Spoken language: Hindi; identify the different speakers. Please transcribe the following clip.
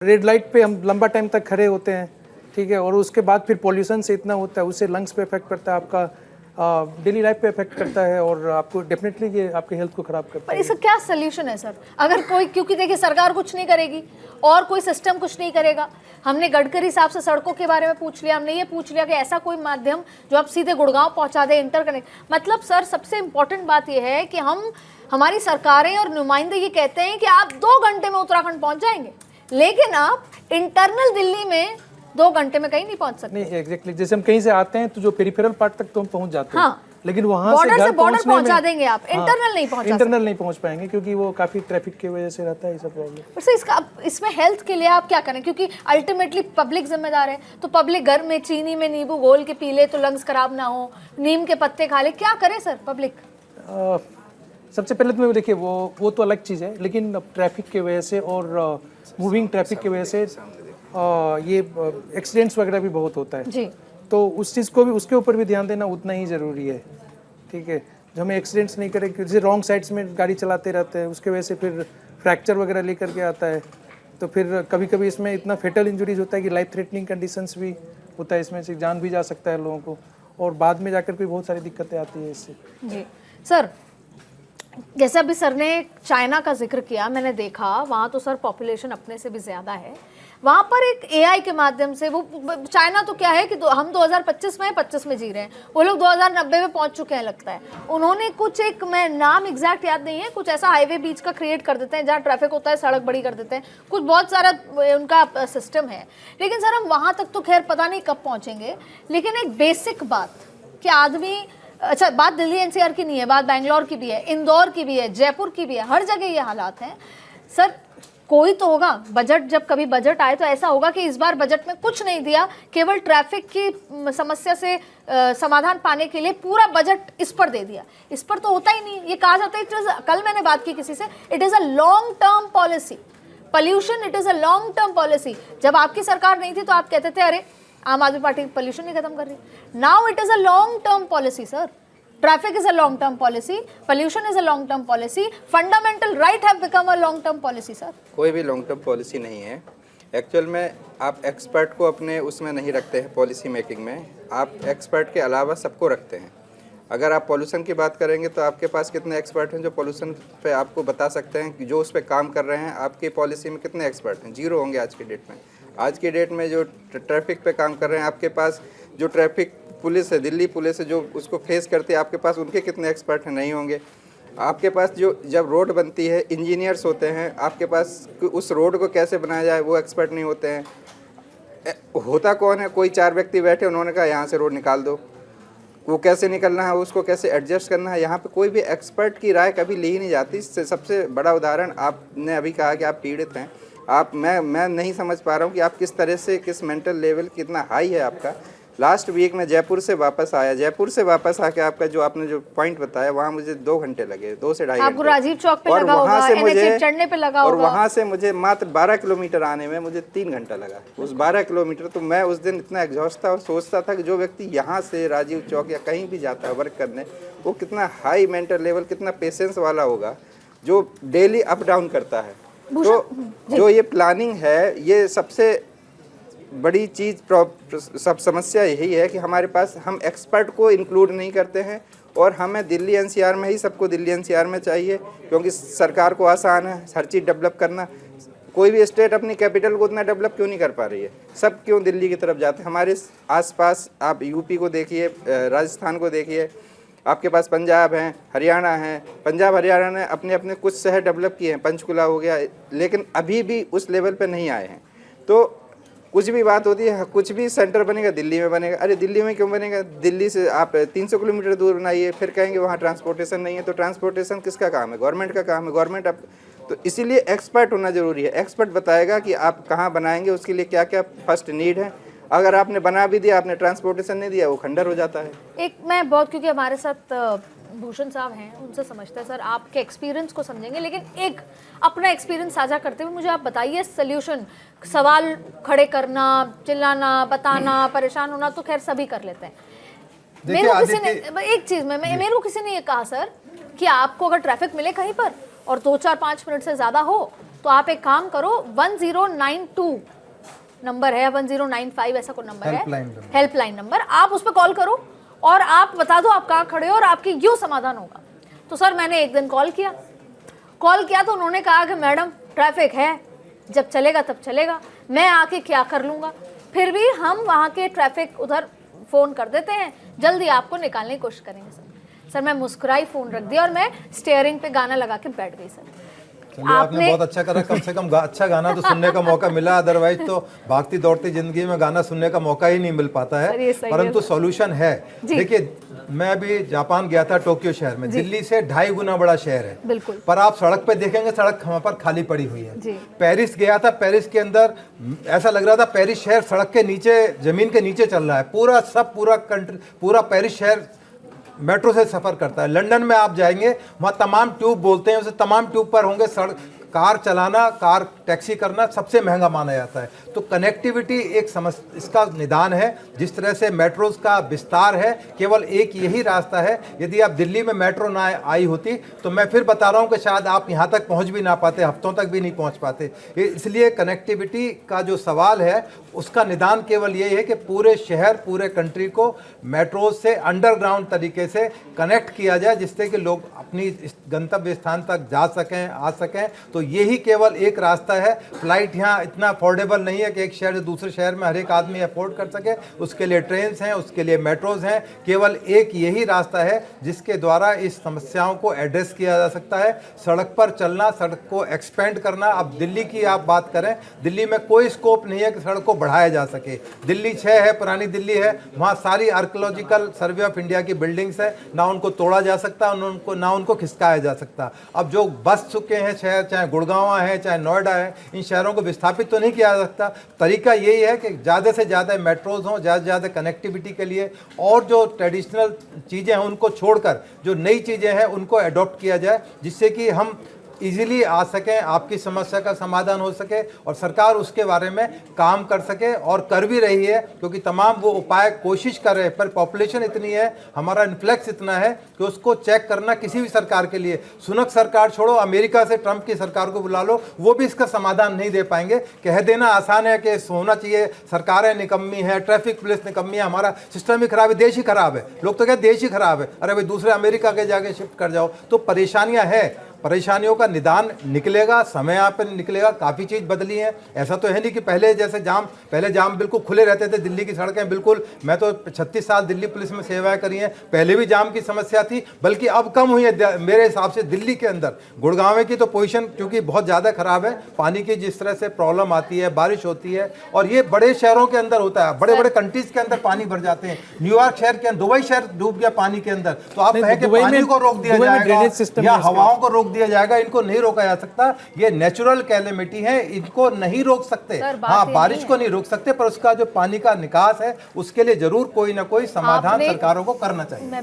Speaker 1: रेड लाइट पे हम लंबा टाइम तक खड़े होते हैं, ठीक है, और उसके बाद फिर पॉल्यूशन से इतना होता है, उससे लंग्स पे इफेक्ट पड़ता है, आपका डेली लाइफ पे इफेक्ट करता है और आपको डेफिनेटली ये आपके हेल्थ को खराब करता
Speaker 2: पर
Speaker 1: है।
Speaker 2: इसका क्या सोल्यूशन है सर? अगर कोई, क्योंकि देखिए सरकार कुछ नहीं करेगी और कोई सिस्टम कुछ नहीं करेगा। हमने गडकरी साहब से सड़कों के बारे में पूछ लिया, हमने ये पूछ लिया कि ऐसा कोई माध्यम जो आप सीधे गुड़गांव पहुंचा दे, इंटरकनेक्ट। मतलब सर सबसे इंपॉर्टेंट बात यह है कि हमारी सरकारें और नुमाइंदे ये कहते हैं कि आप 2 घंटे में उत्तराखंड पहुंच जाएंगे, लेकिन आप इंटरनल दिल्ली में 2 घंटे में कहीं नहीं पहुंच सकते।
Speaker 1: नहीं, एग्जैक्टली, जैसे हम कहीं से आते हैं तो जो पेरिफेरल पार्ट तक तो हम पहुंच जाते हैं,
Speaker 2: हाँ,
Speaker 1: लेकिन वहां
Speaker 2: बॉर्डर से बॉर्डर
Speaker 1: पहुंचने
Speaker 2: पहुंचा
Speaker 1: में
Speaker 2: देंगे आप, इंटरनल नहीं पहुंचा
Speaker 1: इंटरनल नहीं पहुंच पाएंगे क्योंकि वो काफी ट्रैफिक की वजह से रहता है ये सब प्रॉब्लम।
Speaker 2: पर सर इसमें हेल्थ के लिए आप क्या करें? क्योंकि अल्टीमेटली पब्लिक जिम्मेदार है, तो पब्लिक घर में चीनी में नींबू घोल के पी ले तो लंग्स खराब ना हो, नीम के पत्ते खा ले, क्या करे सर पब्लिक?
Speaker 1: सबसे पहले तो देखिए वो तो अलग चीज़ है, लेकिन ट्रैफिक की वजह से और मूविंग ट्रैफिक की वजह से ये एक्सीडेंट्स वगैरह भी बहुत होता है
Speaker 2: जी।
Speaker 1: तो उस चीज़ को भी, उसके ऊपर भी ध्यान देना उतना ही ज़रूरी है, ठीक है। जो हमें एक्सीडेंट्स नहीं करें, जैसे रॉन्ग साइड्स में गाड़ी चलाते रहते हैं, उसके वजह से फिर फ्रैक्चर वगैरह लेकर के आता है, तो फिर कभी कभी इसमें इतना फेटल इंजरीज होता है कि लाइफ थ्रेटनिंग कंडीशंस भी होता है, इसमें से जान भी जा सकता है लोगों को, और बाद में जाकर कोई बहुत सारी दिक्कतें आती है इससे।
Speaker 2: जी सर, जैसे अभी सर ने चाइना का जिक्र किया, मैंने देखा वहाँ तो सर पॉपुलेशन अपने से भी ज़्यादा है। वहाँ पर एक एआई के माध्यम से, वो चाइना तो क्या है कि हम 2025 में 25 में जी रहे हैं, वो लोग 2090 में पहुँच चुके हैं लगता है। उन्होंने कुछ एक, मैं नाम एग्जैक्ट याद नहीं है, कुछ ऐसा हाईवे बीच का क्रिएट कर देते हैं जहाँ ट्रैफिक होता है, सड़क बड़ी कर देते हैं, कुछ बहुत सारा उनका सिस्टम है। लेकिन सर हम वहाँ तक तो खैर पता नहीं कब पहुँचेंगे, लेकिन एक बेसिक बात कि आदमी, अच्छा बात दिल्ली एनसीआर की नहीं है, बात बैंगलोर की भी है, इंदौर की भी है, जयपुर की भी है, हर जगह ये हालात हैं। सर कोई तो होगा, बजट, जब कभी बजट आए तो ऐसा होगा कि इस बार बजट में कुछ नहीं दिया, केवल ट्रैफिक की समस्या से समाधान पाने के लिए पूरा बजट इस पर दे दिया। इस पर तो होता ही नहीं। ये कहा जाता है, कल मैंने बात की किसी से, it is a long term policy, pollution it is a long term policy. जब आपकी सरकार नहीं थी तो आप कहते थे अरे आम आदमी पार्टी पोल्यूशन नहीं खत्म कर रही। Now it is a long term policy sir. Traffic is a long-term policy, pollution is a long-term policy, fundamental right have become a long-term policy, sir.
Speaker 3: कोई भी लॉन्ग टर्म पॉलिसी नहीं है। एक्चुअल में आप एक्सपर्ट को अपने उसमें नहीं रखते हैं पॉलिसी मेकिंग में, आप एक्सपर्ट के अलावा सबको रखते हैं। अगर आप पॉल्यूशन की बात करेंगे तो आपके पास कितने एक्सपर्ट हैं जो पॉल्यूशन पे आपको बता सकते हैं कि जो उस पर काम कर रहे हैं। आपकी पॉलिसी में कितने एक्सपर्ट हैं? 0 होंगे आज की डेट में। आज की डेट में जो ट्रैफिक पे काम कर रहे हैं, आपके पास जो ट्रैफिक पुलिस है, दिल्ली पुलिस है, जो उसको फेस करती है, आपके पास उनके कितने एक्सपर्ट हैं? नहीं होंगे। आपके पास जो जब रोड बनती है, इंजीनियर्स होते हैं, आपके पास उस रोड को कैसे बनाया जाए वो एक्सपर्ट नहीं होते हैं। होता कौन है? कोई 4 व्यक्ति बैठे, उन्होंने कहा यहाँ से रोड निकाल दो, वो कैसे निकलना है, उसको कैसे एडजस्ट करना है, यहाँ पे कोई भी एक्सपर्ट की राय कभी ली ही नहीं जाती। इससे सबसे बड़ा उदाहरण आपने अभी कहा कि आप पीड़ित हैं। मैं नहीं समझ पा रहा हूँ कि आप किस तरह से, किस मेंटल लेवल कितना हाई है आपका। लास्ट वीक में जयपुर से वापस आया, जयपुर से वापस आके आपका जो आपने जो पॉइंट बताया, वहाँ मुझे 2 घंटे लगे, 2 से ढाई घंटे।
Speaker 2: आपको राजीव चौक पे
Speaker 3: और
Speaker 2: लगा
Speaker 3: वहाँ
Speaker 2: होगा,
Speaker 3: से मुझे
Speaker 2: चढ़ने पे लगा
Speaker 3: और
Speaker 2: होगा।
Speaker 3: वहाँ से मुझे मात्र 12 किलोमीटर आने में मुझे 3 घंटा लगा। उस 12 किलोमीटर तो मैं उस दिन इतना एग्जॉस्ट था और सोचता था कि जो व्यक्ति यहाँ से राजीव चौक या कहीं भी जाता है वर्क करने, वो कितना हाई मेंटल लेवल, कितना पेशेंस वाला होगा जो डेली अप डाउन करता है। तो जो ये प्लानिंग है, ये सबसे बड़ी चीज़, सब समस्या यही है कि हमारे पास हम एक्सपर्ट को इंक्लूड नहीं करते हैं। और हमें दिल्ली एनसीआर में ही सबको दिल्ली एनसीआर में चाहिए, क्योंकि सरकार को आसान है हर चीज़ डेवलप करना। कोई भी स्टेट अपनी कैपिटल को उतना डेवलप क्यों नहीं कर पा रही है? सब क्यों दिल्ली की तरफ जाते हैं? हमारे आसपास आप यूपी को देखिए, राजस्थान को देखिए, आपके पास पंजाब है, हरियाणा है। पंजाब हरियाणा ने अपने अपने कुछ शहर डेवलप किए हैं, पंचकुला हो गया, लेकिन अभी भी उस लेवल पे नहीं आए हैं। तो कुछ भी बात होती है, कुछ भी सेंटर बनेगा दिल्ली में बनेगा। अरे दिल्ली में क्यों बनेगा? दिल्ली से आप 300 किलोमीटर दूर बनाइए, फिर कहेंगे वहाँ ट्रांसपोर्टेशन नहीं है। तो ट्रांसपोर्टेशन किसका काम है? गवर्नमेंट का काम है। गवर्नमेंट अब तो इसीलिए एक्सपर्ट होना ज़रूरी है। एक्सपर्ट बताएगा कि आप कहाँ बनाएंगे, उसके लिए क्या क्या फर्स्ट नीड है। अगर आपने बना भी दिया, आपने ट्रांसपोर्टेशन नहीं दिया, वो खंडर हो जाता है।
Speaker 2: एक मैं बहुत, क्योंकि हमारे साथ भूषण साहब हैं, उनसे समझते हैं सर, आपके एक्सपीरियंस को समझेंगे, लेकिन एक अपना एक्सपीरियंस साझा करते हुए मुझे आप बताइए सोल्यूशन। सवाल खड़े करना, चिल्लाना, बताना, परेशान होना तो खैर सभी कर लेते हैं। मेरे को किसी ने एक चीज में मेरे को किसी ने ये कहा सर कि आपको अगर ट्रैफिक मिले कहीं पर और 2, 4, 5 मिनट से ज्यादा हो तो आप एक काम करो, 1092 नंबर है, 1095 ऐसा कोई नंबर है, हेल्पलाइन नंबर, आप उस पर कॉल करो और आप बता दो आप कहाँ खड़े हो और आपकी यूँ समाधान होगा। तो सर मैंने एक दिन कॉल किया तो उन्होंने कहा कि मैडम ट्रैफिक है, जब चलेगा तब चलेगा, मैं आके क्या कर लूँगा। फिर भी हम वहाँ के ट्रैफिक उधर फ़ोन कर देते हैं, जल्दी आपको निकालने की कोशिश करेंगे सर। मैं मुस्कुराई, फ़ोन रख दिया और मैं स्टीयरिंग पे गाना लगा के बैठ गई सर।
Speaker 4: चलिए आपने बहुत अच्छा करा, कम से कम अच्छा गाना तो सुनने का मौका मिला, अदरवाइज तो भागती दौड़ती जिंदगी में गाना सुनने का मौका ही नहीं मिल पाता है, परंतु सॉल्यूशन है। देखिए मैं अभी जापान गया था, टोक्यो शहर में, दिल्ली से 2.5 गुना बड़ा शहर है,
Speaker 2: बिल्कुल।
Speaker 4: पर आप सड़क पे देखेंगे सड़क वहाँ पर खाली पड़ी हुई है। पेरिस गया था, पेरिस के अंदर ऐसा लग रहा था पेरिस शहर सड़क के नीचे, जमीन के नीचे चल रहा है, पूरा कंट्री, पूरा पेरिस शहर मेट्रो से सफ़र करता है। लंदन में आप जाएंगे, वहाँ तमाम ट्यूब बोलते हैं उसे, तमाम ट्यूब पर होंगे, सड़क कार चलाना, कार टैक्सी करना सबसे महंगा माना जाता है। तो कनेक्टिविटी एक समस्या, इसका निदान है। जिस तरह से मेट्रोज का विस्तार है, केवल एक यही रास्ता है। यदि आप दिल्ली में मेट्रो ना आई होती तो मैं फिर बता रहा हूँ कि शायद आप यहाँ तक पहुँच भी ना पाते, हफ्तों तक भी नहीं पहुँच पाते। इसलिए कनेक्टिविटी का जो सवाल है उसका निदान केवल यही है कि पूरे शहर, पूरे कंट्री को मेट्रोज से अंडरग्राउंड तरीके से कनेक्ट किया जाए, जिससे कि लोग अपनी गंतव्य स्थान तक जा सकें, आ सकें। तो यही केवल एक रास्ता है। फ्लाइट यहाँ इतना अफोर्डेबल नहीं है कि एक शहर से दूसरे शहर में हर एक आदमी अफोर्ड कर सके, उसके लिए ट्रेन्स हैं, उसके लिए मेट्रोज हैं। केवल एक यही रास्ता है जिसके द्वारा इस समस्याओं को एड्रेस किया जा सकता है। सड़क पर चलना, सड़क को एक्सपेंड करना। अब दिल्ली की आप बात करें, दिल्ली में कोई स्कोप नहीं है कि सड़क को बढ़ाया जा सके। दिल्ली 6 है, पुरानी दिल्ली है, वहाँ सारी आर्कियोलॉजिकल सर्वे ऑफ इंडिया की बिल्डिंग्स है, ना उनको तोड़ा जा सकता, ना उनको खिसकाया जा सकता। अब जो बस चुके हैं शहर, चाहे गुड़गांव है चाहे नोएडा है, इन शहरों को विस्थापित तो नहीं किया जा सकता। तरीका यही है कि ज़्यादा से ज़्यादा मेट्रोज हों, ज़्यादा से ज़्यादा कनेक्टिविटी के लिए, और जो ट्रेडिशनल चीज़ें हैं उनको छोड़कर जो नई चीज़ें हैं उनको अडॉप्ट किया जाए, जिससे कि हम इजीली आ सकें, आपकी समस्या का समाधान हो सके और सरकार उसके बारे में काम कर सके, और कर भी रही है, क्योंकि तमाम वो उपाय कोशिश कर रहे हैं। पर पॉपुलेशन इतनी है, हमारा इन्फ्लक्स इतना है कि उसको चेक करना किसी भी सरकार के लिए, सुनक सरकार छोड़ो, अमेरिका से ट्रंप की सरकार को बुला लो, वो भी इसका समाधान नहीं दे पाएंगे। कह देना आसान है कि होना चाहिए, सरकारें निकम्मी है, ट्रैफिक पुलिस निकम्मी है, हमारा सिस्टम ही खराब है, देश ही खराब है। लोग तो कहते देश ही खराब है, अरे भाई दूसरे अमेरिका के जाके शिफ्ट कर जाओ। तो परेशानियां हैं, परेशानियों का निदान निकलेगा, समय आप पर निकलेगा। काफ़ी चीज़ बदली है, ऐसा तो है नहीं कि पहले जैसे पहले जाम बिल्कुल खुले रहते थे, दिल्ली की सड़कें बिल्कुल, मैं तो 36 साल दिल्ली पुलिस में सेवाएं करी हैं, पहले भी जाम की समस्या थी, बल्कि अब कम हुई है मेरे हिसाब से। दिल्ली के अंदर गुड़गांव की तो पोजीशन क्योंकि बहुत ज़्यादा ख़राब है, पानी की जिस तरह से प्रॉब्लम आती है, बारिश होती है, और ये बड़े शहरों के अंदर होता है, बड़े बड़े कंट्रीज़ के अंदर पानी भर जाते हैं। न्यूयॉर्क शहर के अंदर, दुबई शहर डूब गया पानी के अंदर, तो आप कहें कि पानी को रोक दिया जाएगा या हवाओं को रोक दिया जाएगा, इनको नहीं रोका जा सकता। ये नेचुरल कैलेमिटी है, इनको नहीं रोक सकते। हाँ, बारिश को नहीं रोक सकते, पर उसका जो पानी का निकास है उसके लिए जरूर कोई ना कोई समाधान सरकारों को करना चाहिए।